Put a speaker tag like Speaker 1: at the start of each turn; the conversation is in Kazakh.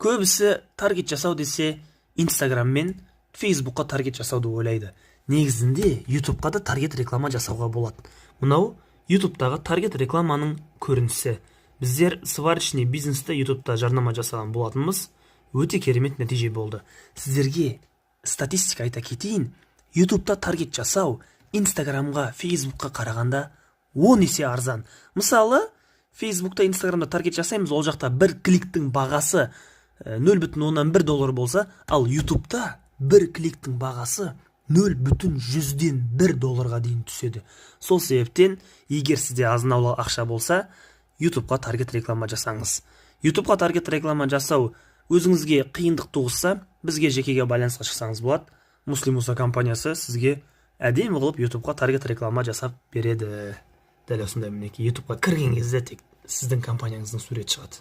Speaker 1: көбісі таргет жасау десе Instagram мен Facebookқа таргет жасауды ойлайды. Негізінде YouTubeқа да таргет реклама жасауға болады. Мынау YouTube'тағы таргет рекламаның көрінісі. Біздер сварочный бизнесті YouTube'та жарнама жасаған болатынбыз. Өте керемет нәтиже болды. Сіздерге статистика айта кетейін. YouTube'та таргет жасау Instagram'ға, Facebook'қа қарағанда 10 есе арзан. Мысалы, Facebook'та, Instagram'да таргет жасаймыз, ол жақта бір кликтің бағасы $0,1 болса, ал YouTube'та бір кликтің бағасы $0,100 дейін түседі. Сол себептен, егер сізде азын-аулақ ақша болса, YouTube'қа таргет реклама жасаңыз. YouTube'қа таргет реклама жасау өзіңізге қиындық туғызса, бізге жекеге байланысқа шықсаңыз болады. Муслимуса компаниясы сізге әдемі қылып YouTube'қа таргет реклама жасап береді. Дәл осындай мінекей YouTube'қа кірген кезде тек сіздің компанияңыздың суреті шығады.